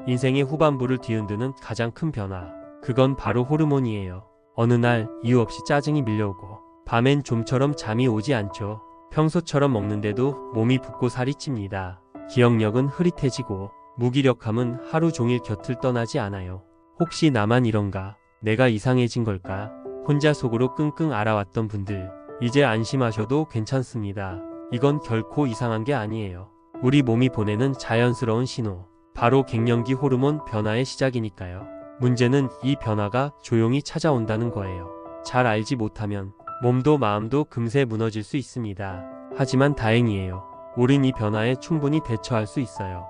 인생의 후반부를 뒤흔드는 가장 큰 변화. 그건 바로 호르몬이에요. 어느 날 이유 없이 짜증이 밀려오고 밤엔 좀처럼 잠이 오지 않죠. 평소처럼 먹는데도 몸이 붓고 살이 찝니다. 기억력은 흐릿해지고 무기력함은 하루 종일 곁을 떠나지 않아요. 혹시 나만 이런가? 내가 이상해진 걸까? 혼자 속으로 끙끙 앓아왔던 분들, 이제 안심하셔도 괜찮습니다. 이건 결코 이상한 게 아니에요. 우리 몸이 보내는 자연스러운 신호, 바로 갱년기 호르몬 변화의 시작이니까요. 문제는 이 변화가 조용히 찾아온다는 거예요. 잘 알지 못하면 몸도 마음도 금세 무너질 수 있습니다. 하지만 다행이에요. 우린 이 변화에 충분히 대처할 수 있어요.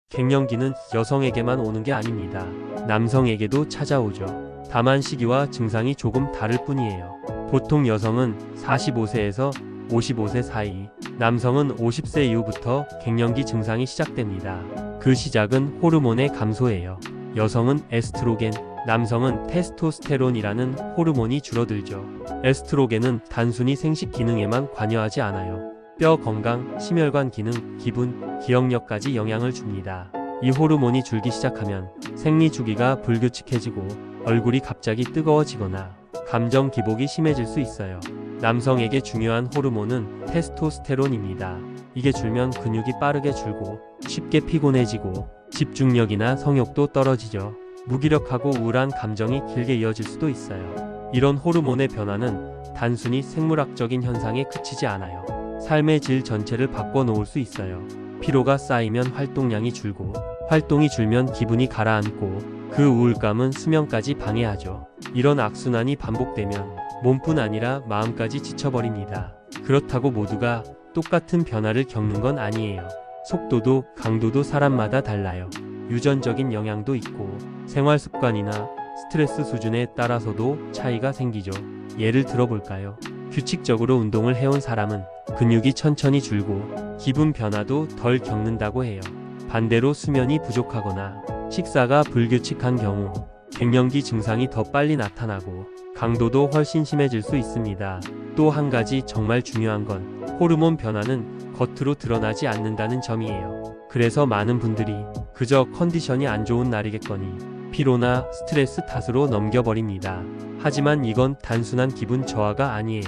갱년기는 여성에게만 오는 게 아닙니다. 남성에게도 찾아오죠. 다만 시기와 증상이 조금 다를 뿐이에요. 보통 여성은 45세에서 55세 사이, 남성은 50세 이후부터 갱년기 증상이 시작됩니다. 그 시작은 호르몬의 감소예요. 여성은 에스트로겐, 남성은 테스토스테론이라는 호르몬이 줄어들죠. 에스트로겐은 단순히 생식 기능에만 관여하지 않아요. 뼈 건강, 심혈관 기능, 기분, 기억력까지 영향을 줍니다. 이 호르몬이 줄기 시작하면 생리 주기가 불규칙해지고 얼굴이 갑자기 뜨거워지거나 감정 기복이 심해질 수 있어요. 남성에게 중요한 호르몬은 테스토스테론입니다. 이게 줄면 근육이 빠르게 줄고 쉽게 피곤해지고 집중력이나 성욕도 떨어지죠. 무기력하고 우울한 감정이 길게 이어질 수도 있어요. 이런 호르몬의 변화는 단순히 생물학적인 현상에 그치지 않아요. 삶의 질 전체를 바꿔놓을 수 있어요. 피로가 쌓이면 활동량이 줄고, 활동이 줄면 기분이 가라앉고, 그 우울감은 수면까지 방해하죠. 이런 악순환이 반복되면 몸뿐 아니라 마음까지 지쳐버립니다. 그렇다고 모두가 똑같은 변화를 겪는 건 아니에요. 속도도 강도도 사람마다 달라요. 유전적인 영향도 있고 생활 습관이나 스트레스 수준에 따라서도 차이가 생기죠. 예를 들어볼까요? 규칙적으로 운동을 해온 사람은 근육이 천천히 줄고 기분 변화도 덜 겪는다고 해요. 반대로 수면이 부족하거나 식사가 불규칙한 경우 갱년기 증상이 더 빨리 나타나고 강도도 훨씬 심해질 수 있습니다. 또 한 가지 정말 중요한 건 호르몬 변화는 겉으로 드러나지 않는다는 점이에요. 그래서 많은 분들이 그저 컨디션이 안 좋은 날이겠거니 피로나 스트레스 탓으로 넘겨버립니다. 하지만 이건 단순한 기분 저하가 아니에요.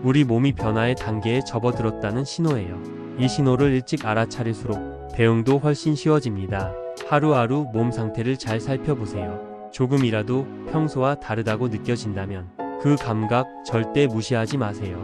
우리 몸이 변화의 단계에 접어들었다는 신호예요. 이 신호를 일찍 알아차릴수록 대응도 훨씬 쉬워집니다. 하루하루 몸 상태를 잘 살펴보세요. 조금이라도 평소와 다르다고 느껴진다면 그 감각 절대 무시하지 마세요.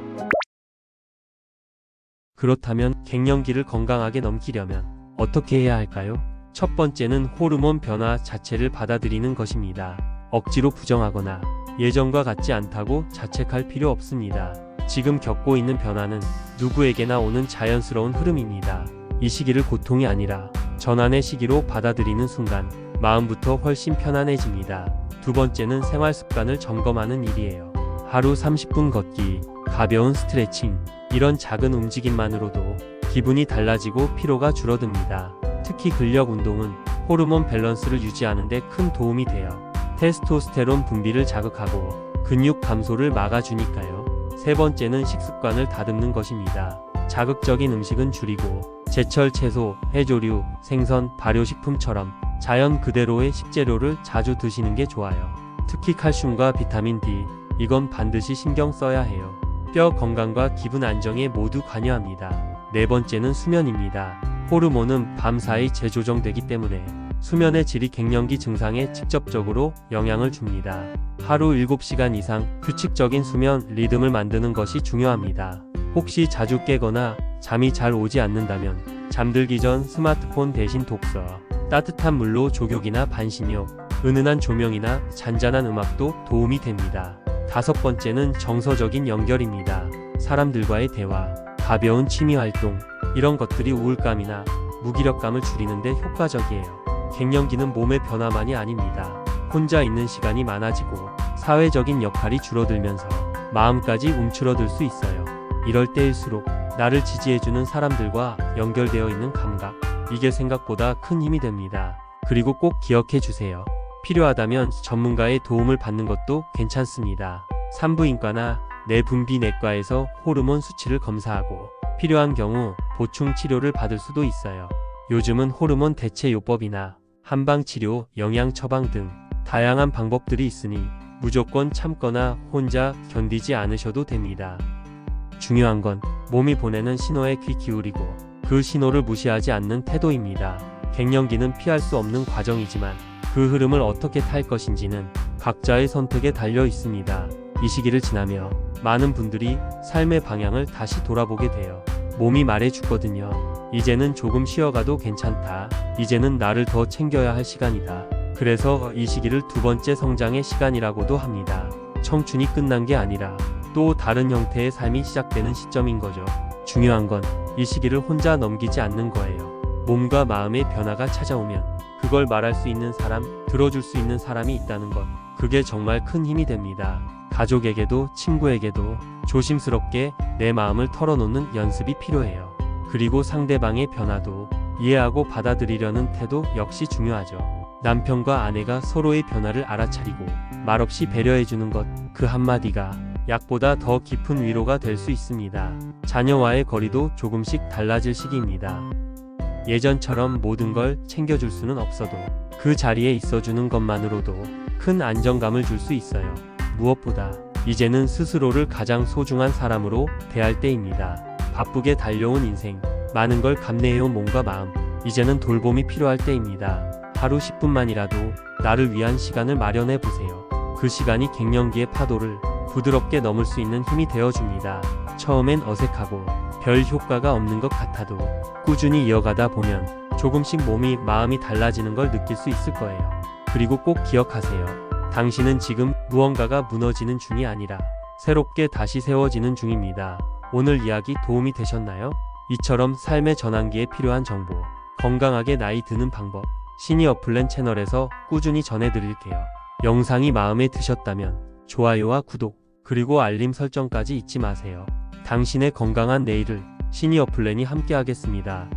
그렇다면 갱년기를 건강하게 넘기려면 어떻게 해야 할까요? 첫 번째는 호르몬 변화 자체를 받아들이는 것입니다. 억지로 부정하거나 예전과 같지 않다고 자책할 필요 없습니다. 지금 겪고 있는 변화는 누구에게나 오는 자연스러운 흐름입니다. 이 시기를 고통이 아니라 전환의 시기로 받아들이는 순간 마음부터 훨씬 편안해집니다. 두 번째는 생활 습관을 점검하는 일이에요. 하루 30분 걷기, 가벼운 스트레칭, 이런 작은 움직임만으로도 기분이 달라지고 피로가 줄어듭니다. 특히 근력 운동은 호르몬 밸런스를 유지하는 데 큰 도움이 돼요. 테스토스테론 분비를 자극하고 근육 감소를 막아주니까요. 세 번째는 식습관을 다듬는 것입니다. 자극적인 음식은 줄이고 제철 채소, 해조류, 생선, 발효식품처럼 자연 그대로의 식재료를 자주 드시는 게 좋아요. 특히 칼슘과 비타민 D, 이건 반드시 신경 써야 해요. 뼈 건강과 기분 안정에 모두 관여합니다. 네 번째는 수면입니다. 호르몬은 밤사이 재조정되기 때문에 수면의 질이 갱년기 증상에 직접적으로 영향을 줍니다. 하루 7시간 이상 규칙적인 수면 리듬을 만드는 것이 중요합니다. 혹시 자주 깨거나 잠이 잘 오지 않는다면 잠들기 전 스마트폰 대신 독서, 따뜻한 물로 조격이나 반신욕, 은은한 조명이나 잔잔한 음악도 도움이 됩니다. 다섯 번째는 정서적인 연결입니다. 사람들과의 대화, 가벼운 취미 활동, 이런 것들이 우울감이나 무기력감을 줄이는데 효과적이에요. 갱년기는 몸의 변화만이 아닙니다. 혼자 있는 시간이 많아지고 사회적인 역할이 줄어들면서 마음까지 움츠러들 수 있어요. 이럴 때일수록 나를 지지해주는 사람들과 연결되어 있는 감각, 이게 생각보다 큰 힘이 됩니다. 그리고 꼭 기억해 주세요. 필요하다면 전문가의 도움을 받는 것도 괜찮습니다. 산부인과나 내분비내과에서 호르몬 수치를 검사하고 필요한 경우 보충 치료를 받을 수도 있어요. 요즘은 호르몬 대체 요법이나 한방치료, 영양 처방 등 다양한 방법들이 있으니 무조건 참거나 혼자 견디지 않으셔도 됩니다. 중요한 건 몸이 보내는 신호에 귀 기울이고 그 신호를 무시하지 않는 태도입니다. 갱년기는 피할 수 없는 과정이지만 그 흐름을 어떻게 탈 것인지는 각자의 선택에 달려 있습니다. 이 시기를 지나며 많은 분들이 삶의 방향을 다시 돌아보게 돼요. 몸이 말해주거든요. 이제는 조금 쉬어가도 괜찮다. 이제는 나를 더 챙겨야 할 시간이다. 그래서 이 시기를 두 번째 성장의 시간이라고도 합니다. 청춘이 끝난 게 아니라 또 다른 형태의 삶이 시작되는 시점인 거죠. 중요한 건 이 시기를 혼자 넘기지 않는 거예요. 몸과 마음의 변화가 찾아오면 그걸 말할 수 있는 사람, 들어줄 수 있는 사람이 있다는 것, 그게 정말 큰 힘이 됩니다. 가족에게도 친구에게도 조심스럽게 내 마음을 털어놓는 연습이 필요해요. 그리고 상대방의 변화도 이해하고 받아들이려는 태도 역시 중요하죠. 남편과 아내가 서로의 변화를 알아차리고 말없이 배려해주는 것, 그 한마디가 약보다 더 깊은 위로가 될 수 있습니다. 자녀와의 거리도 조금씩 달라질 시기입니다. 예전처럼 모든 걸 챙겨줄 수는 없어도 그 자리에 있어주는 것만으로도 큰 안정감을 줄 수 있어요. 무엇보다 이제는 스스로를 가장 소중한 사람으로 대할 때입니다. 바쁘게 달려온 인생, 많은 걸 감내해온 몸과 마음, 이제는 돌봄이 필요할 때입니다. 하루 10분만이라도 나를 위한 시간을 마련해 보세요. 그 시간이 갱년기의 파도를 부드럽게 넘을 수 있는 힘이 되어줍니다. 처음엔 어색하고 별 효과가 없는 것 같아도 꾸준히 이어가다 보면 조금씩 몸이 마음이 달라지는 걸 느낄 수 있을 거예요. 그리고 꼭 기억하세요. 당신은 지금 무언가가 무너지는 중이 아니라 새롭게 다시 세워지는 중입니다. 오늘 이야기 도움이 되셨나요? 이처럼 삶의 전환기에 필요한 정보, 건강하게 나이 드는 방법, 시니어플랜 채널에서 꾸준히 전해드릴게요. 영상이 마음에 드셨다면 좋아요와 구독, 그리고 알림 설정까지 잊지 마세요. 당신의 건강한 내일을 시니어플랜이 함께하겠습니다.